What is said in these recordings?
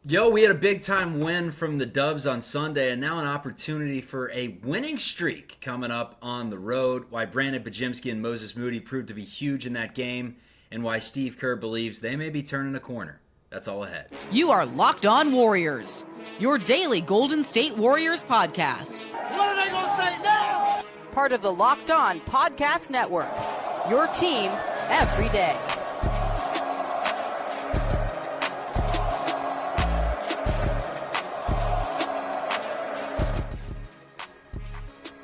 Yo, we had a big time win from the Dubs on Sunday, and now an opportunity for a winning streak coming up on the road. Why Brandin Podziemski and Moses Moody proved to be huge in that game, and why Steve Kerr believes they may be turning a corner. That's all ahead. You are Locked On Warriors, your daily Golden State Warriors podcast. What are they going to say now? Part of the Locked On Podcast Network, your team every day.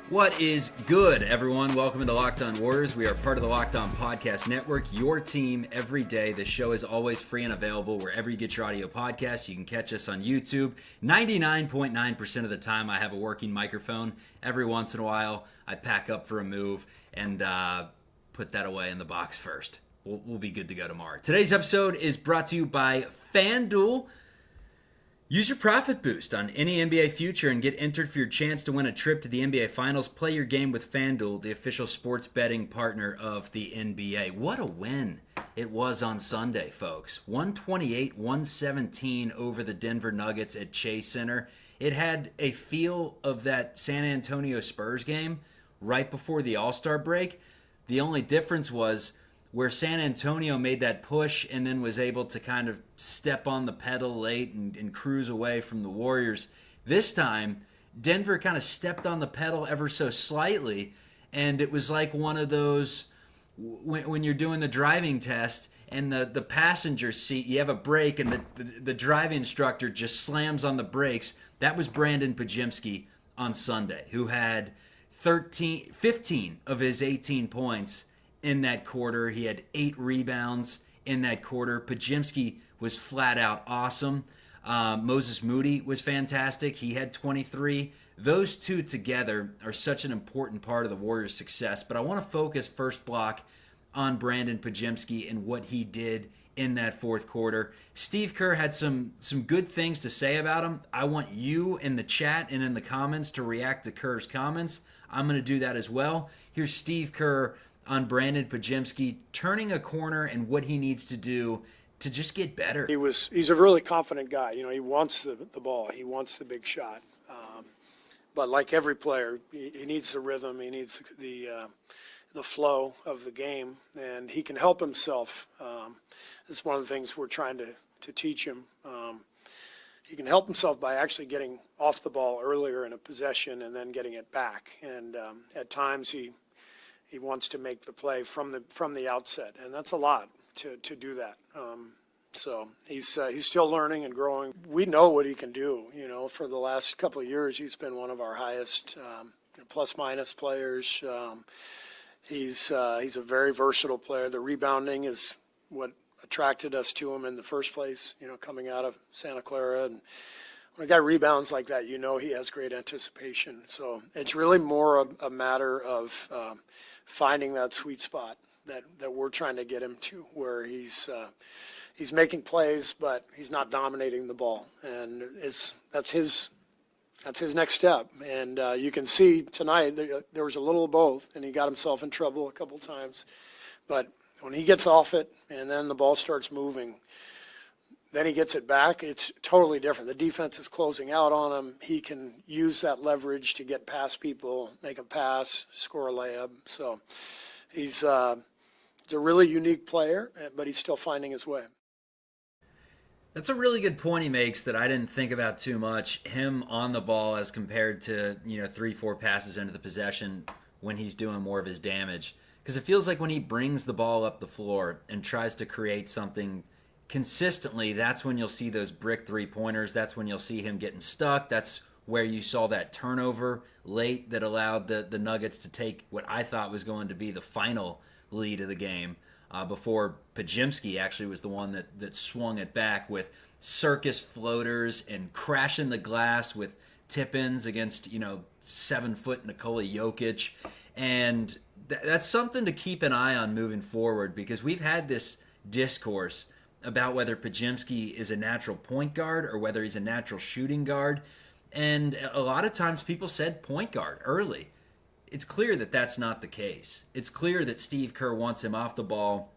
What is good, everyone? Welcome to the Locked On Warriors. We are part of the Locked On Podcast Network, your team every day. The show is always free and available wherever you get your audio podcasts. You can catch us on YouTube. 99.9% of the time, I have a working microphone. Every once in a while, I pack up for a move and put that away in the box first. We'll be good to go tomorrow. Today's episode is brought to you by FanDuel. Use your profit boost on any NBA future and get entered for your chance to win a trip to the NBA Finals. Play your game with FanDuel, the official sports betting partner of the NBA. What a win it was on Sunday, folks. 128-117 over the Denver Nuggets at Chase Center. It had a feel of that San Antonio Spurs game right before the All-Star break. The only difference was where San Antonio made that push and then was able to kind of step on the pedal late and cruise away from the Warriors. This time, Denver kind of stepped on the pedal ever so slightly, and it was like one of those, when you're doing the driving test and the passenger seat, you have a brake and the driving instructor just slams on the brakes. That was Brandin Podziemski on Sunday, who had 15 of his 18 points in that quarter. He had 8 rebounds in that quarter. Podziemski was flat out awesome. Moses Moody was fantastic. He had 23. Those two together are such an important part of the Warriors' success. But I want to focus first block on Brandin Podziemski and what he did in that fourth quarter. Steve Kerr had some good things to say about him. I want you in the chat and in the comments to react to Kerr's comments. I'm going to do that as well. Here's Steve Kerr on Brandin Podziemski turning a corner and what he needs to do to just get better. He's a really confident guy. You know, he wants the ball. He wants the big shot. But like every player, he needs the rhythm. He needs the flow of the game, and he can help himself. It's one of the things we're trying to teach him. He can help himself by actually getting off the ball earlier in a possession and then getting it back. And at times he wants to make the play from the outset, and that's a lot to do that. So he's still learning and growing. We know what he can do. You know, for the last couple of years, he's been one of our highest plus-minus players. He's a very versatile player. The rebounding is what attracted us to him in the first place, you know, coming out of Santa Clara. And when a guy rebounds like that, you know he has great anticipation. So it's really more a matter of finding that sweet spot that we're trying to get him to, where he's making plays, but he's not dominating the ball. And that's his next step. And you can see tonight there was a little of both, and he got himself in trouble a couple times. But when he gets off it and then the ball starts moving, then he gets it back, it's totally different. The defense is closing out on him. He can use that leverage to get past people, make a pass, score a layup. So he's a really unique player, but he's still finding his way. That's a really good point he makes that I didn't think about too much. Him on the ball as compared to, 3-4 passes into the possession when he's doing more of his damage. Because it feels like when he brings the ball up the floor and tries to create something consistently, that's when you'll see those brick three-pointers. That's when you'll see him getting stuck. That's where you saw that turnover late that allowed the Nuggets to take what I thought was going to be the final lead of the game before Podziemski actually was the one that swung it back with circus floaters and crashing the glass with tip-ins against, 7-foot Nikola Jokic. And that's something to keep an eye on moving forward, because we've had this discourse about whether Podziemski is a natural point guard or whether he's a natural shooting guard. And a lot of times people said point guard early. It's clear that that's not the case. It's clear that Steve Kerr wants him off the ball,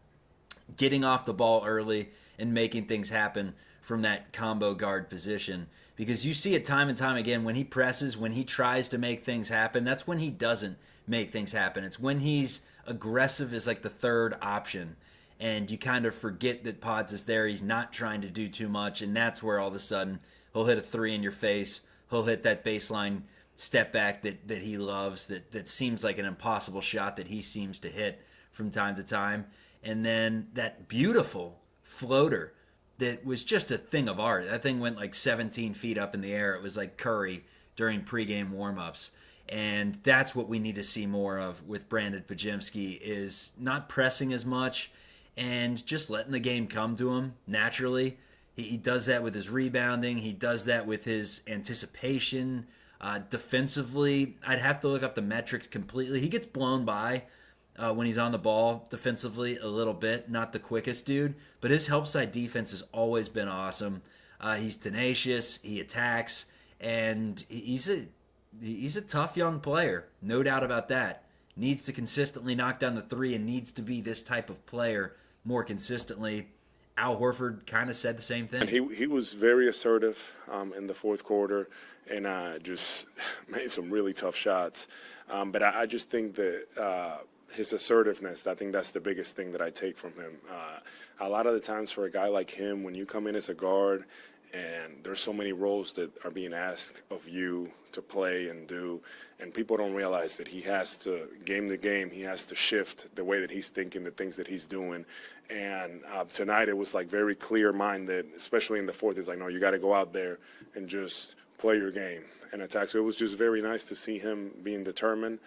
getting off the ball early and making things happen from that combo guard position, because you see it time and time again when he presses, when he tries to make things happen, that's when he doesn't make things happen. It's when he's aggressive as like the third option, and you kind of forget that Podz is there. He's not trying to do too much, and that's where all of a sudden he'll hit a three in your face. He'll hit that baseline step back that he loves, that seems like an impossible shot that he seems to hit from time to time. And then that beautiful floater that was just a thing of art. That thing went like 17 feet up in the air. It was like Curry during pregame warmups. And that's what we need to see more of with Brandin Podziemski, is not pressing as much and just letting the game come to him naturally. He does that with his rebounding. He does that with his anticipation. Defensively, I'd have to look up the metrics completely. He gets blown by when he's on the ball defensively a little bit. Not the quickest dude, but his help side defense has always been awesome. He's tenacious. He attacks, and he's a tough young player, no doubt about that. Needs to consistently knock down the three and needs to be this type of player more consistently. Al Horford kind of said the same thing. And he was very assertive in the fourth quarter, and just made some really tough shots. But I just think that his assertiveness, I think that's the biggest thing that I take from him. A lot of the times for a guy like him, when you come in as a guard and there's so many roles that are being asked of you to play and do, and people don't realize that he has to, game to game, he has to shift the way that he's thinking, the things that he's doing. And tonight it was like very clear mind that, especially in the fourth, it's like, no, you got to go out there and just play your game and attack. So it was just very nice to see him being determined,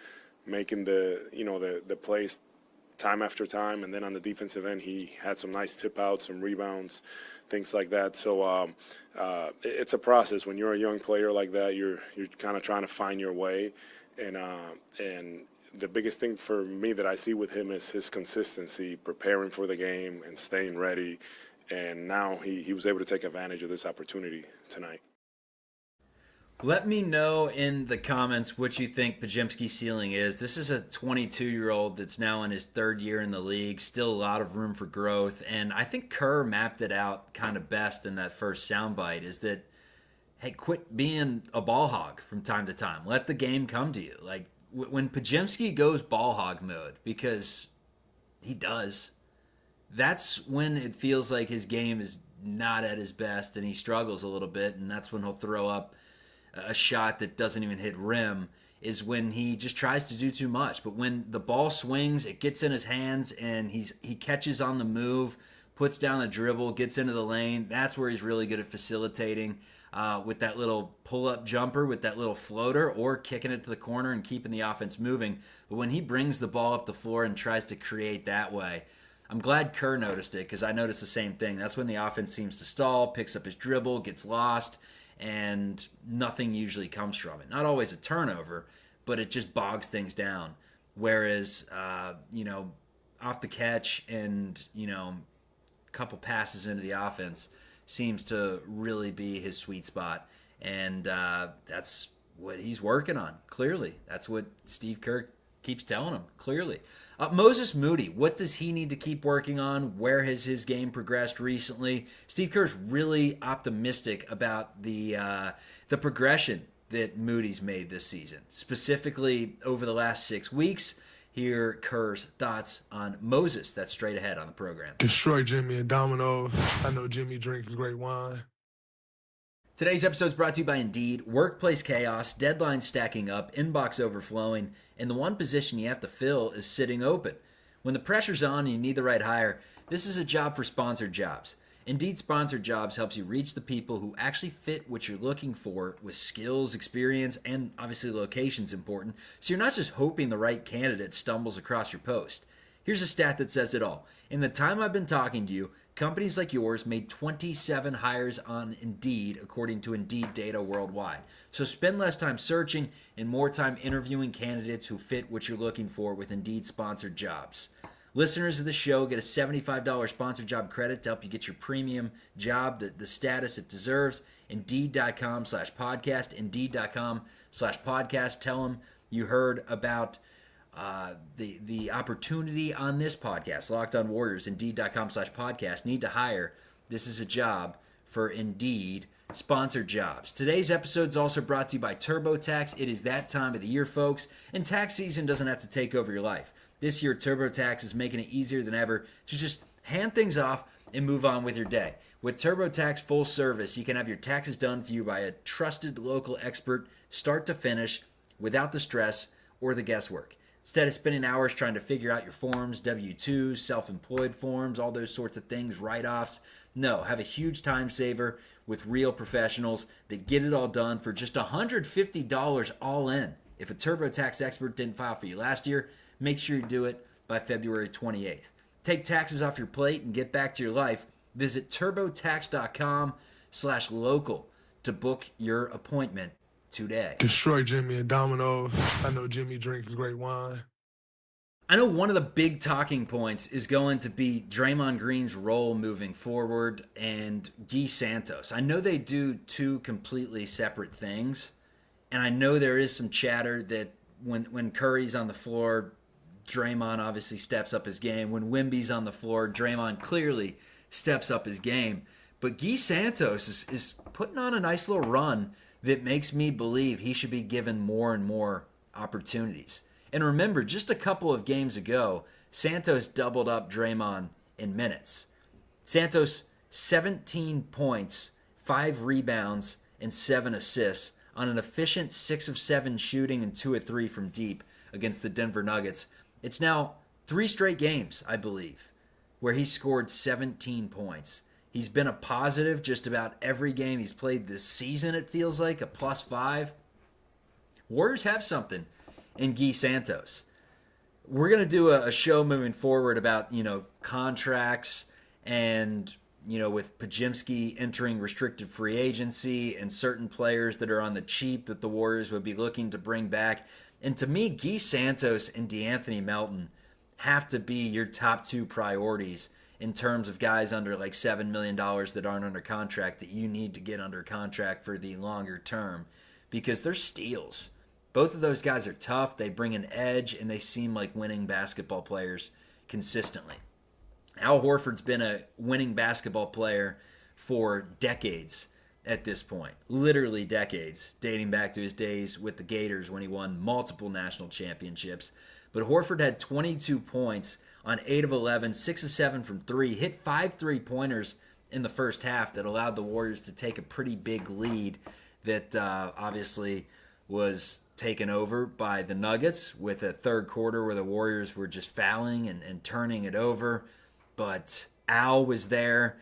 making the plays time after time. And then on the defensive end, he had some nice tip outs, some rebounds, things like that. So it's a process. When you're a young player like that, you're kind of trying to find your way. And the biggest thing for me that I see with him is his consistency, preparing for the game and staying ready. And now he was able to take advantage of this opportunity tonight. Let me know in the comments what you think Podziemski's ceiling is. This is a 22-year-old that's now in his third year in the league, still a lot of room for growth. And I think Kerr mapped it out kind of best in that first soundbite, is that, hey, quit being a ball hog from time to time. Let the game come to you. Like, when Podziemski goes ball hog mode, because he does, that's when it feels like his game is not at his best and he struggles a little bit, and that's when he'll throw up a shot that doesn't even hit rim, is when he just tries to do too much. But when the ball swings, it gets in his hands and he catches on the move, puts down the dribble, gets into the lane, that's where he's really good at facilitating with that little pull-up jumper, with that little floater, or kicking it to the corner and keeping the offense moving. But when he brings the ball up the floor and tries to create that way, I'm glad Kerr noticed it, because I noticed the same thing. That's when the offense seems to stall, picks up his dribble, gets lost, and nothing usually comes from it. Not always a turnover, but it just bogs things down. Whereas, off the catch and, a couple passes into the offense seems to really be his sweet spot. And that's what he's working on, clearly. That's what Steve Kerr keeps telling him, clearly. Moses Moody, what does he need to keep working on? Where has his game progressed recently? Steve Kerr's really optimistic about the progression that Moody's made this season, specifically over the last 6 weeks. Here, Kerr's thoughts on Moses. That's straight ahead on the program. Destroy Jimmy and Domino's. I know Jimmy drinks great wine. Today's episode is brought to you by Indeed. Workplace chaos, deadlines stacking up, inbox overflowing, and the one position you have to fill is sitting open. When the pressure's on and you need the right hire, this is a job for sponsored jobs. Indeed Sponsored Jobs helps you reach the people who actually fit what you're looking for with skills, experience, and obviously location's important, so you're not just hoping the right candidate stumbles across your post. Here's a stat that says it all. In the time I've been talking to you, companies like yours made 27 hires on Indeed, according to Indeed data worldwide. So spend less time searching and more time interviewing candidates who fit what you're looking for with Indeed Sponsored Jobs. Listeners of the show get a $75 sponsored job credit to help you get your premium job the status it deserves. Indeed.com/podcast. Indeed.com/podcast. Tell them you heard about the opportunity on this podcast, Locked On Warriors. Indeed.com/podcast. Need to hire. This is a job for Indeed sponsored jobs. Today's episode is also brought to you by TurboTax. It is that time of the year, folks, and tax season doesn't have to take over your life. This year, TurboTax is making it easier than ever to just hand things off and move on with your day. With TurboTax Full Service, you can have your taxes done for you by a trusted local expert, start to finish, without the stress or the guesswork. Instead of spending hours trying to figure out your forms, W-2s, self-employed forms, all those sorts of things, write-offs, no, have a huge time saver with real professionals that get it all done for just $150 all in. If a TurboTax expert didn't file for you last year, make sure you do it by February 28th. Take taxes off your plate and get back to your life. Visit turbotax.com/local to book your appointment today. Destroy Jimmy and Domino's. I know Jimmy drinks great wine. I know one of the big talking points is going to be Draymond Green's role moving forward and Guy Santos. I know they do two completely separate things, and I know there is some chatter that when Curry's on the floor, Draymond obviously steps up his game. When Wemby's on the floor, Draymond clearly steps up his game. But Guy Santos is putting on a nice little run that makes me believe he should be given more and more opportunities. And remember, just a couple of games ago, Santos doubled up Draymond in minutes. Santos, 17 points, 5 rebounds, and 7 assists on an efficient 6 of 7 shooting and 2 of 3 from deep against the Denver Nuggets. It's now 3 straight games, I believe, where he scored 17 points. He's been a positive just about every game he's played this season, it feels like, a +5. Warriors have something in Guy Santos. We're going to do a show moving forward about, contracts and, with Podziemski entering restricted free agency and certain players that are on the cheap that the Warriors would be looking to bring back. And to me, Guy Santos and DeAnthony Melton have to be your top 2 priorities in terms of guys under like $7 million that aren't under contract that you need to get under contract for the longer term because they're steals. Both of those guys are tough. They bring an edge, and they seem like winning basketball players consistently. Al Horford's been a winning basketball player for decades at this point. Literally decades, dating back to his days with the Gators when he won multiple national championships. But Horford had 22 points on 8 of 11, 6 of 7 from 3, hit 5 3-pointers in the first half that allowed the Warriors to take a pretty big lead that obviously was taken over by the Nuggets with a third quarter where the Warriors were just fouling and turning it over. But Al was there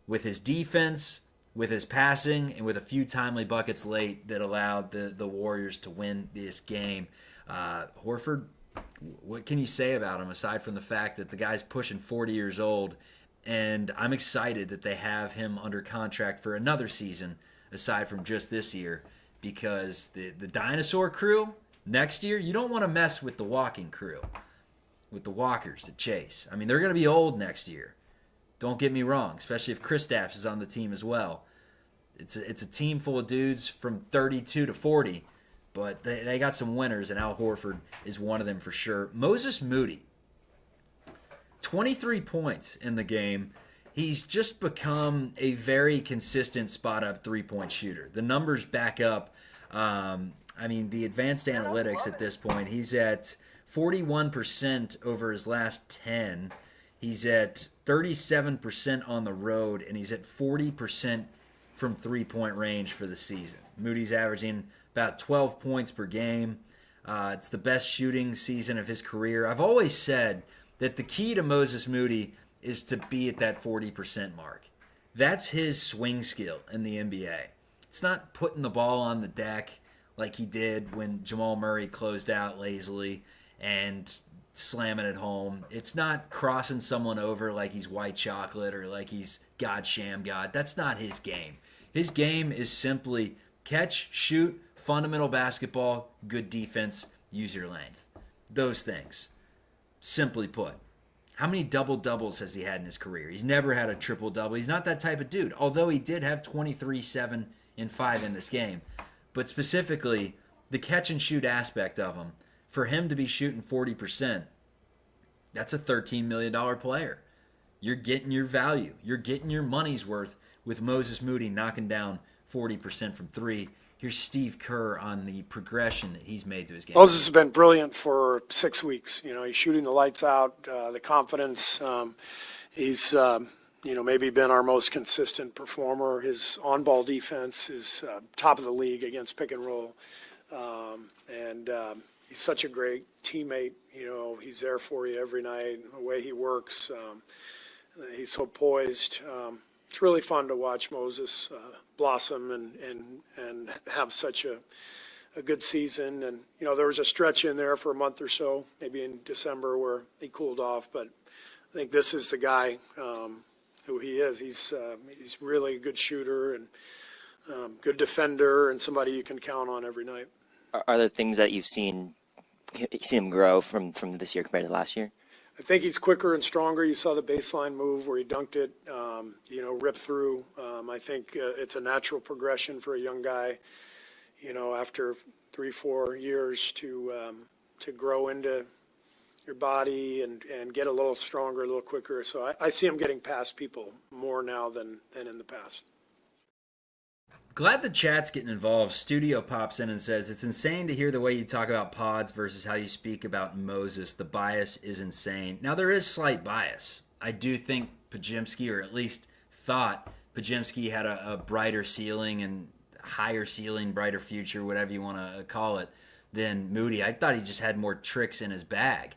with his defense, with his passing, and with a few timely buckets late that allowed the Warriors to win this game. Horford, what can you say about him aside from the fact that the guy's pushing 40 years old, and I'm excited that they have him under contract for another season aside from just this year, because the dinosaur crew next year, you don't want to mess with the walking crew, with the walkers that chase. I mean, they're going to be old next year. Don't get me wrong, especially if Kristaps is on the team as well. It's a team full of dudes from 32 to 40, but they got some winners, and Al Horford is one of them for sure. Moses Moody, 23 points in the game. He's just become a very consistent spot-up three-point shooter. The numbers back up. The advanced analytics at this point, he's at 41% over his last 10. He's at 37% on the road, and he's at 40% from three-point range for the season. Moody's averaging about 12 points per game. It's the best shooting season of his career. I've always said that the key to Moses Moody is to be at that 40% mark. That's his swing skill in the NBA. It's not putting the ball on the deck like he did when Jamal Murray closed out lazily and slamming it home. It's not crossing someone over like he's white chocolate or like he's God Sham God. That's not his game. His game is simply catch, shoot, fundamental basketball, good defense, use your length. Those things. Simply put. How many double-doubles has he had in his career? He's never had a triple-double. He's not that type of dude, although he did have 23, 7, and 5 in this game. But specifically, the catch-and-shoot aspect of him, for him to be shooting 40%, that's a $13 million player. You're getting your value. You're getting your money's worth with Moses Moody knocking down 40% from three. Here's Steve Kerr on the progression that he's made to his game. Moses has been brilliant for 6 weeks. He's shooting the lights out, the confidence. He's, maybe been our most consistent performer. His on-ball defense is top of the league against pick and roll. He's such a great teammate. He's there for you every night. The way he works, he's so poised. It's really fun to watch Moses blossom and have such a good season. And there was a stretch in there for a month or so, maybe in December, where he cooled off. But I think this is the guy who he is. He's really a good shooter and good defender, and somebody you can count on every night. Are there things that you've seen him grow from this year compared to last year? I think he's quicker and stronger. You saw the baseline move where he dunked it, rip through. I think it's a natural progression for a young guy, after 3-4 years to grow into your body and get a little stronger, a little quicker. So I see him getting past people more now than in the past. Glad the chat's getting involved. Studio pops in and says, it's insane to hear the way you talk about Podz versus how you speak about Moses. The bias is insane. Now, there is slight bias. I do think Podziemski, or at least thought Podziemski, had a brighter ceiling and higher ceiling, brighter future, whatever you want to call it, than Moody. I thought he just had more tricks in his bag.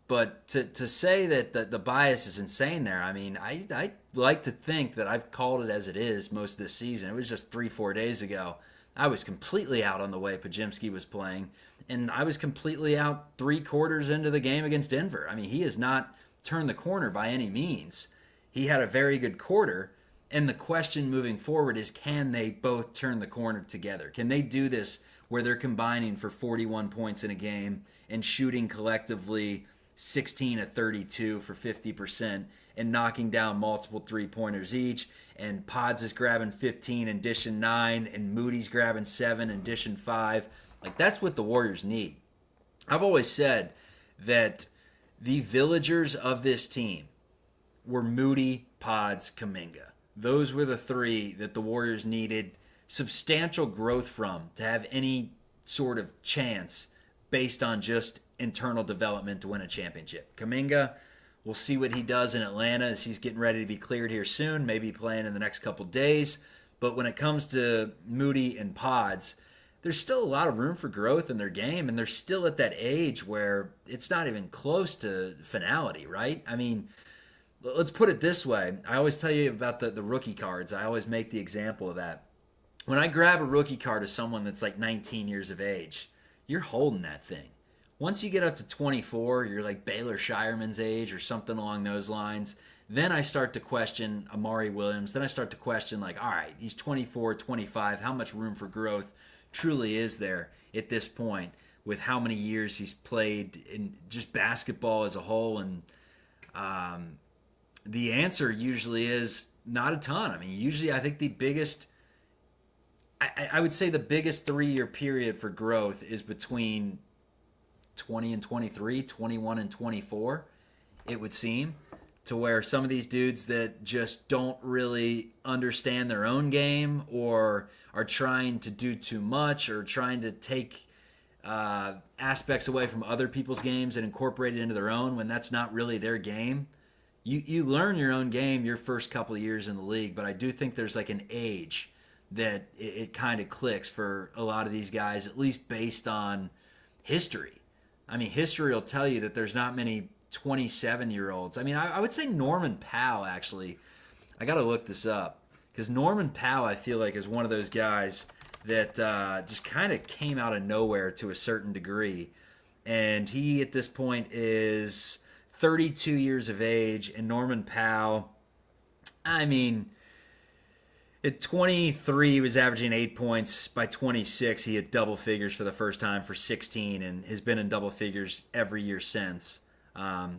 But to say that the bias is insane there, I mean, I like to think that I've called it as it is most of this season. It was just 3-4 days ago. I was completely out on the way Podziemski was playing, and I was completely out 3 quarters into the game against Denver. I mean, he has not turned the corner by any means. He had a very good quarter, and the question moving forward is, can they both turn the corner together? Can they do this where they're combining for 41 points in a game and shooting collectively 16 of 32 for 50% and knocking down multiple three-pointers each, and Podz is grabbing 15 and dishing 9, and Moody's grabbing 7 and dishing 5. Like, that's what the Warriors need. I've always said that the villagers of this team were Moody, Podz, Kuminga. Those were the 3 that the Warriors needed substantial growth from to have any sort of chance based on just internal development to win a championship. Kuminga, we'll see what he does in Atlanta as he's getting ready to be cleared here soon, maybe playing in the next couple days. But when it comes to Moody and Podz, there's still a lot of room for growth in their game, and they're still at that age where it's not even close to finality, right? I mean, let's put it this way. I always tell you about the rookie cards. I always make the example of that. When I grab a rookie card of someone that's like 19 years of age, you're holding that thing. Once you get up to 24, you're like Baylor Shireman's age or something along those lines. Then I start to question Amari Williams. Then I start to question, like, all right, he's 24, 25. How much room for growth truly is there at this point with how many years he's played in just basketball as a whole? And the answer usually is not a ton. I mean, usually I think the biggest – I would say the biggest 3-year period for growth is between 20 and 23, 21 and 24, it would seem, to where some of these dudes that just don't really understand their own game or are trying to do too much or trying to take aspects away from other people's games and incorporate it into their own when that's not really their game. You learn your own game your first couple of years in the league, but I do think there's like an age that it kind of clicks for a lot of these guys, at least based on history. I mean, history will tell you that there's not many 27-year-olds. I mean, I would say Norman Powell, actually. I got to look this up because Norman Powell, I feel like, is one of those guys that just kind of came out of nowhere to a certain degree. And he, at this point, is 32 years of age. And Norman Powell, I mean, at 23, he was averaging 8 points. By 26, he hit double figures for the first time for 16 and has been in double figures every year since.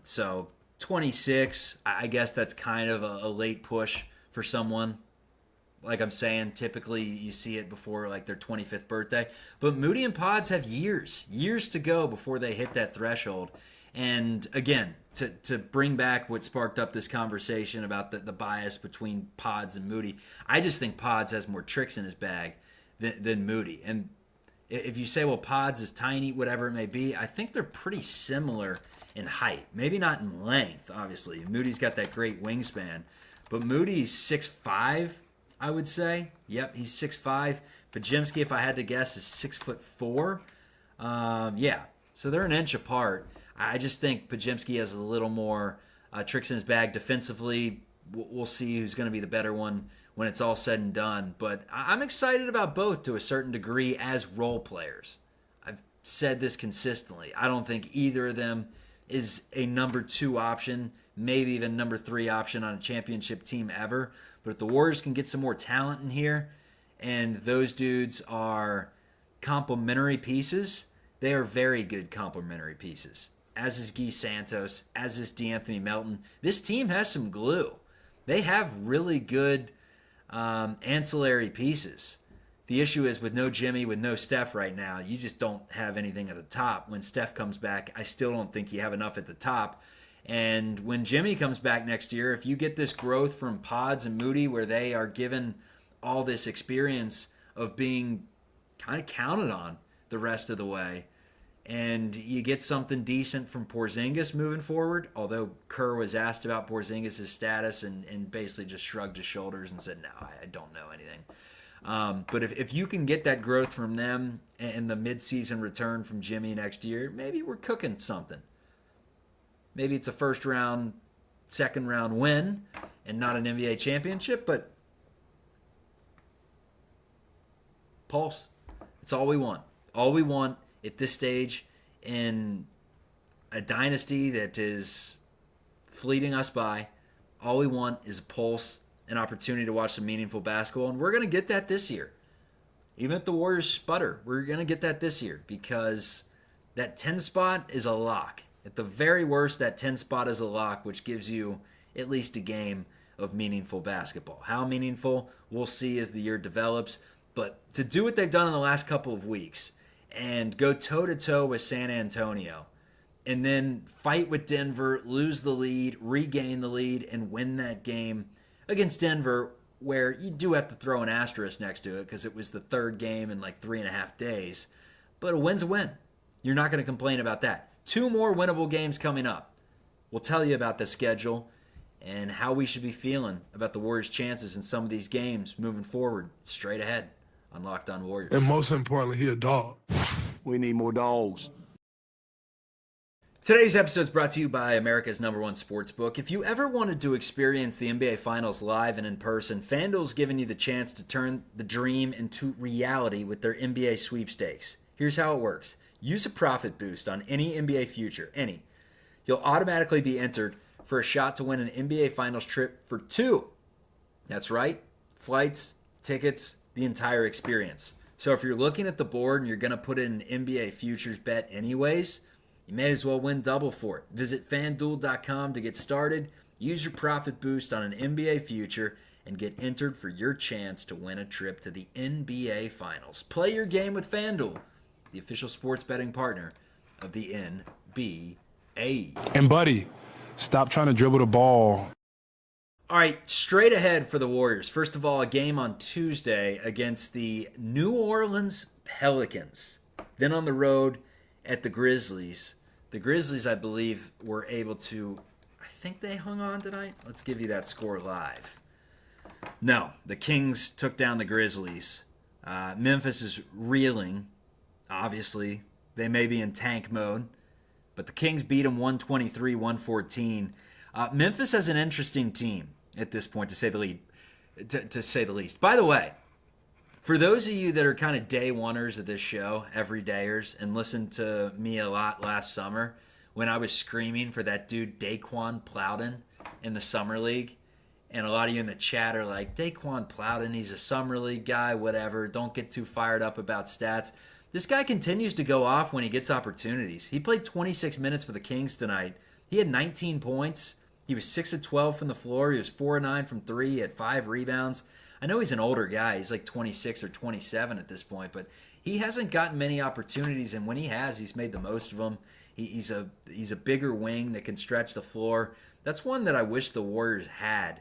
So 26, I guess that's kind of a late push for someone. Like I'm saying, typically you see it before like their 25th birthday. But Moody and Podz have years to go before they hit that threshold. And again, to bring back what sparked up this conversation about the bias between Podz and Moody, I just think Podz has more tricks in his bag than Moody. And if you say, well, Podz is tiny, whatever it may be, I think they're pretty similar in height. Maybe not in length, obviously. Moody's got that great wingspan. But Moody's 6'5", I would say. Yep, he's 6'5". Podziemski, if I had to guess, is 6'4". Yeah, so they're an inch apart. I just think Podziemski has a little more tricks in his bag defensively. We'll see who's going to be the better one when it's all said and done. But I'm excited about both to a certain degree as role players. I've said this consistently. I don't think either of them is a number 2 option, maybe even number 3 option on a championship team ever. But if the Warriors can get some more talent in here, and those dudes are complementary pieces, they are very good complementary pieces. As is Guy Santos, as is DeAnthony Melton. This team has some glue. They have really good ancillary pieces. The issue is with no Jimmy, with no Steph right now, you just don't have anything at the top. When Steph comes back, I still don't think you have enough at the top. And when Jimmy comes back next year, if you get this growth from Podz and Moody where they are given all this experience of being kind of counted on the rest of the way, and you get something decent from Porzingis moving forward, although Kerr was asked about Porzingis' status and basically just shrugged his shoulders and said, no, I don't know anything. But if you can get that growth from them and the midseason return from Jimmy next year, maybe we're cooking something. Maybe it's a first-round, second-round win and not an NBA championship, but pulse. It's all we want. All we want at this stage in a dynasty that is fleeting us by, all we want is a pulse, an opportunity to watch some meaningful basketball, and we're going to get that this year. Even if the Warriors sputter, we're going to get that this year because that 10 spot is a lock. At the very worst, that 10 spot is a lock, which gives you at least a game of meaningful basketball. How meaningful, we'll see as the year develops. But to do what they've done in the last couple of weeks and go toe-to-toe with San Antonio and then fight with Denver, lose the lead, regain the lead, and win that game against Denver, where you do have to throw an asterisk next to it because it was the third game in like 3.5 days. But a win's a win. You're not going to complain about that. 2 more winnable games coming up. We'll tell you about the schedule and how we should be feeling about the Warriors' chances in some of these games moving forward straight ahead on Locked On Warriors. And most importantly, he a dog. We need more dogs. Today's episode is brought to you by America's #1 sportsbook. If you ever wanted to experience the NBA Finals live and in person, FanDuel's giving you the chance to turn the dream into reality with their NBA sweepstakes. Here's how it works. Use a profit boost on any NBA future, any. You'll automatically be entered for a shot to win an NBA Finals trip for 2. That's right, flights, tickets, the entire experience. So if you're looking at the board and you're going to put in an NBA futures bet anyways, you may as well win double for it. Visit FanDuel.com to get started. Use your profit boost on an NBA future and get entered for your chance to win a trip to the NBA Finals. Play your game with FanDuel, the official sports betting partner of the NBA. And buddy, stop trying to dribble the ball. All right, straight ahead for the Warriors. First of all, a game on Tuesday against the New Orleans Pelicans. Then on the road at the Grizzlies. The Grizzlies, I believe, were able to, I think they hung on tonight. Let's give you that score live. No, the Kings took down the Grizzlies. Memphis is reeling, obviously. They may be in tank mode, but the Kings beat them 123-114. Memphis has an interesting team at this point, to say the least. By the way, for those of you that are kind of day oneers of this show, everydayers, and listened to me a lot last summer when I was screaming for that dude Daquan Plowden in the Summer League, and a lot of you in the chat are like, Daquan Plowden, he's a Summer League guy, whatever, don't get too fired up about stats. This guy continues to go off when he gets opportunities. He played 26 minutes for the Kings tonight. He had 19 points. He was 6 of 12 from the floor. He was 4 of 9 from 3. He had 5 rebounds. I know he's an older guy. He's like 26 or 27 at this point, but he hasn't gotten many opportunities, and when he has, he's made the most of them. He's a bigger wing that can stretch the floor. That's one that I wish the Warriors had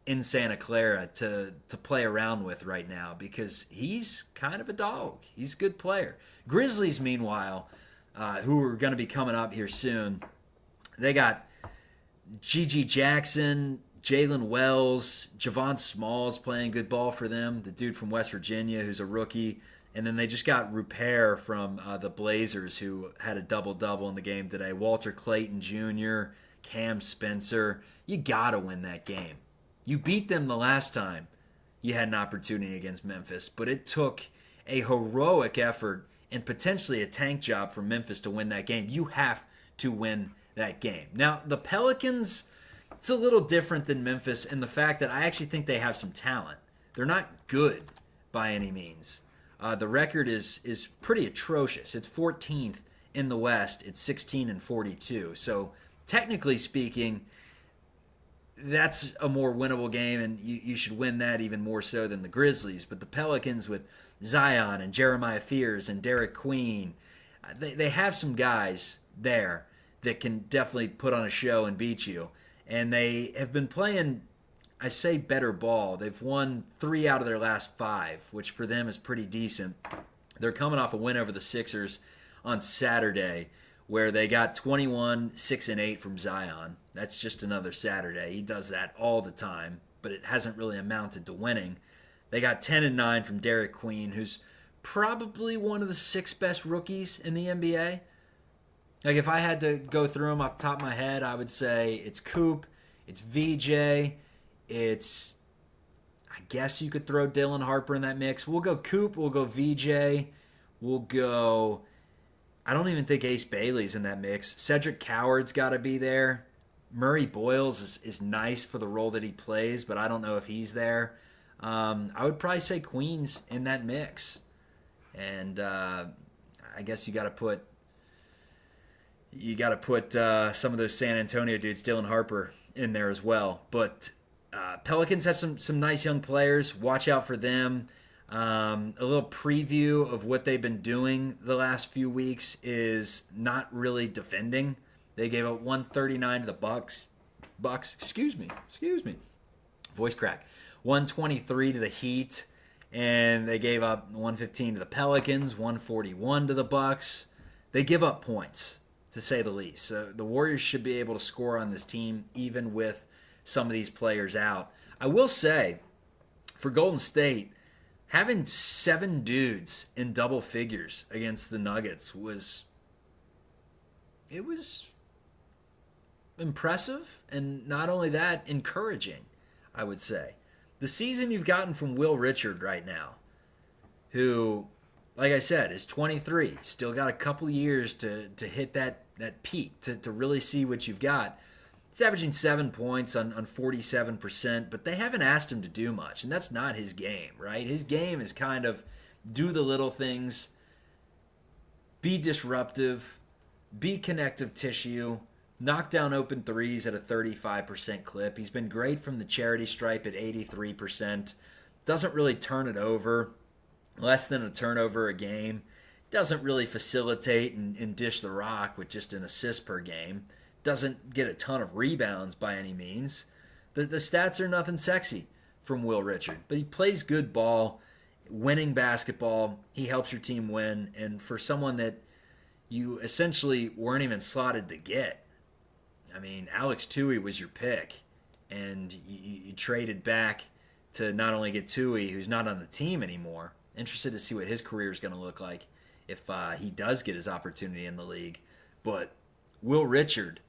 in Santa Clara to play around with right now, because he's kind of a dog. He's a good player. Grizzlies, meanwhile, who are going to be coming up here soon, they got G.G. Jackson, Jalen Wells, Javon Smalls playing good ball for them, the dude from West Virginia who's a rookie. And then they just got Rupert from the Blazers, who had a double-double in the game today. Walter Clayton Jr., Cam Spencer. You got to win that game. You beat them the last time you had an opportunity against Memphis, but it took a heroic effort and potentially a tank job for Memphis to win that game. You have to win that game. Now, the Pelicans, it's a little different than Memphis in the fact that I actually think they have some talent. They're not good by any means. The record is pretty atrocious. It's 14th in the West. It's 16-42. So technically speaking, that's a more winnable game, and you should win that even more so than the Grizzlies. But the Pelicans with Zion and Jeremiah Fears and Derek Queen, they have some guys there that can definitely put on a show and beat you. And they have been playing, I say, better ball. They've won 3 out of their last 5, which for them is pretty decent. They're coming off a win over the Sixers on Saturday, where they got 21, 6, and 8 from Zion. That's just another Saturday. He does that all the time, but it hasn't really amounted to winning. They got 10 and 9 from Derek Queen, who's probably one of the 6 best rookies in the NBA. Like, if I had to go through them off the top of my head, I would say it's Coop, it's VJ, it's, I guess you could throw Dylan Harper in that mix. We'll go Coop, we'll go VJ, we'll go, I don't even think Ace Bailey's in that mix. Cedric Coward's got to be there. Murray Boyles is nice for the role that he plays, but I don't know if he's there. I would probably say Queen's in that mix. And I guess you got to put some of those San Antonio dudes, Dylan Harper, in there as well. But Pelicans have some nice young players. Watch out for them. A little preview of what they've been doing the last few weeks is not really defending. They gave up 139 to the Bucks. Excuse me. Voice crack. 123 to the Heat, and they gave up 115 to the Pelicans, 141 to the Bucks. They give up points, to say the least. So the Warriors should be able to score on this team, even with some of these players out. I will say, for Golden State, having 7 dudes in double figures against the Nuggets was impressive, and not only that, encouraging, I would say. The season you've gotten from Will Richard right now, who, like I said, is 23, still got a couple years to hit that peak, to really see what you've got. He's averaging 7 points on 47%, but they haven't asked him to do much, and that's not his game, right? His game is kind of do the little things, be disruptive, be connective tissue, knock down open threes at a 35% clip. He's been great from the charity stripe at 83%. Doesn't really turn it over, less than a turnover a game. Doesn't really facilitate and dish the rock with just an assist per game. Doesn't get a ton of rebounds by any means. The stats are nothing sexy from Will Richard, but he plays good ball, winning basketball. He helps your team win, and for someone that you essentially weren't even slotted to get, I mean, Alex Tui was your pick, and you traded back to not only get Tui, who's not on the team anymore. Interested to see what his career is going to look like if he does get his opportunity in the league. But Will Richard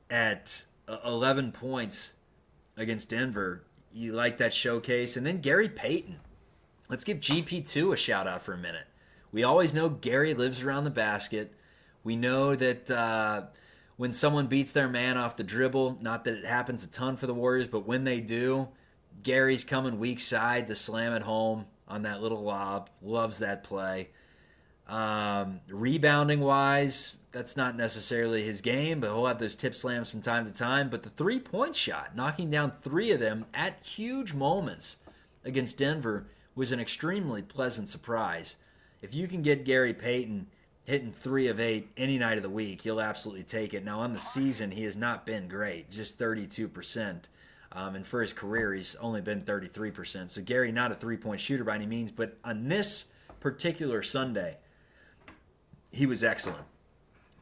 at 11 points against Denver, you like that showcase. And then Gary Payton. Let's give GP2 a shout out for a minute. We always know Gary lives around the basket. We know that when someone beats their man off the dribble, not that it happens a ton for the Warriors, but when they do, Gary's coming weak side to slam it home on that little lob. Loves that play. Rebounding-wise, that's not necessarily his game, but he'll have those tip slams from time to time. But the three-point shot, knocking down 3 of them at huge moments against Denver, was an extremely pleasant surprise. If you can get Gary Payton hitting 3 of 8 any night of the week, you'll absolutely take it. Now, on the season, he has not been great, just 32%. And for his career, he's only been 33%. So Gary, not a three-point shooter by any means, but on this particular Sunday, he was excellent.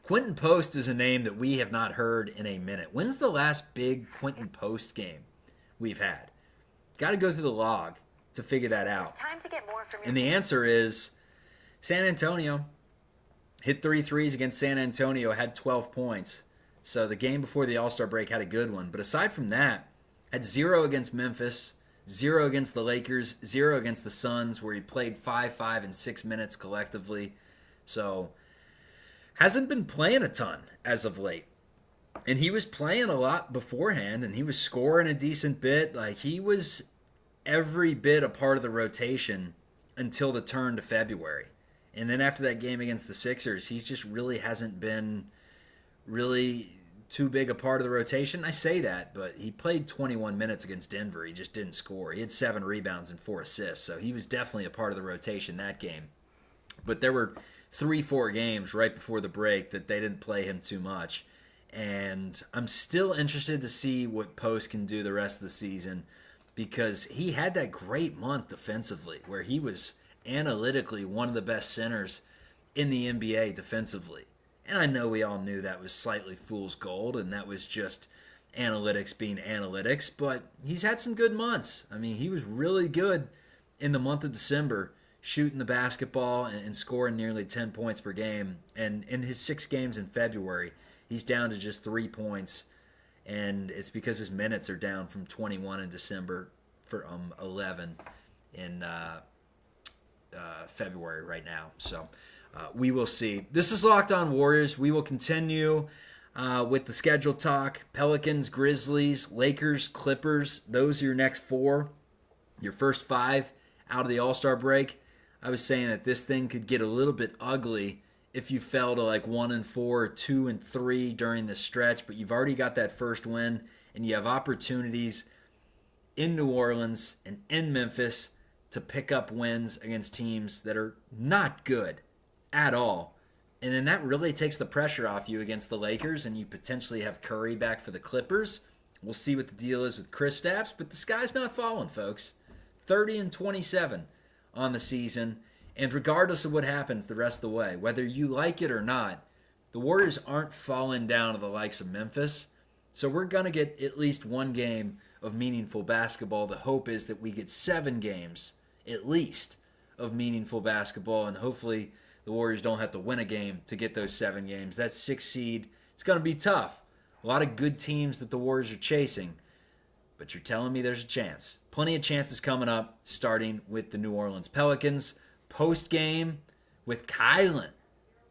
Quentin Post is a name that we have not heard in a minute. When's the last big Quentin Post game we've had? Got to go through the log to figure that out. It's time to get more from your And the answer is San Antonio. Hit 3 threes against San Antonio, had 12 points. So the game before the All-Star break had a good one. But aside from that, had 0 against Memphis, 0 against the Lakers, 0 against the Suns, where he played 5, 5, and 6 minutes collectively. So hasn't been playing a ton as of late. And he was playing a lot beforehand, and he was scoring a decent bit. Like, he was every bit a part of the rotation until the turn to February. And then after that game against the Sixers, he just really hasn't been really too big a part of the rotation. I say that, but he played 21 minutes against Denver. He just didn't score. He had 7 rebounds and 4 assists, so he was definitely a part of the rotation that game. But there were 3-4 games right before the break that they didn't play him too much. And I'm still interested to see what Post can do the rest of the season, because he had that great month defensively where he was analytically one of the best centers in the NBA defensively. And I know we all knew that was slightly fool's gold, and that was just analytics being analytics, but he's had some good months. I mean, he was really good in the month of December, shooting the basketball and scoring nearly 10 points per game. And in his 6 games in February, he's down to just 3 points, and it's because his minutes are down from 21 in December for 11 in February right now. So we will see. This is Locked On Warriors. We will continue with the schedule talk. Pelicans, Grizzlies, Lakers, Clippers. Those are your next 4. Your first 5 out of the All-Star break. I was saying that this thing could get a little bit ugly if you fell to like 1-4 or 2-3 during the stretch, but you've already got that first win, and you have opportunities in New Orleans and in Memphis to pick up wins against teams that are not good at all. And then that really takes the pressure off you against the Lakers, and you potentially have Curry back for the Clippers. We'll see what the deal is with Kristaps, but the sky's not falling, folks. 30-27 on the season. And regardless of what happens the rest of the way, whether you like it or not, the Warriors aren't falling down to the likes of Memphis. So we're going to get at least 1 game of meaningful basketball. The hope is that we get 7 games, at least, of meaningful basketball. And hopefully the Warriors don't have to win a game to get those 7 games. That 6th seed, it's going to be tough. A lot of good teams that the Warriors are chasing. But you're telling me there's a chance. Plenty of chances coming up, starting with the New Orleans Pelicans. Post-game with Kylan.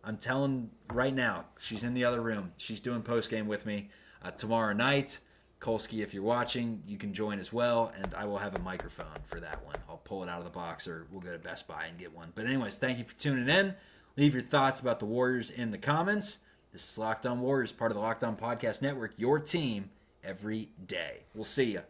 I'm telling right now, she's in the other room. She's doing post-game with me tomorrow night. Kolsky, if you're watching, you can join as well, and I will have a microphone for that one. I'll pull it out of the box, or we'll go to Best Buy and get one. But anyways, thank you for tuning in. Leave your thoughts about the Warriors in the comments. This is Locked On Warriors, part of the Locked On Podcast Network, your team every day. We'll see you.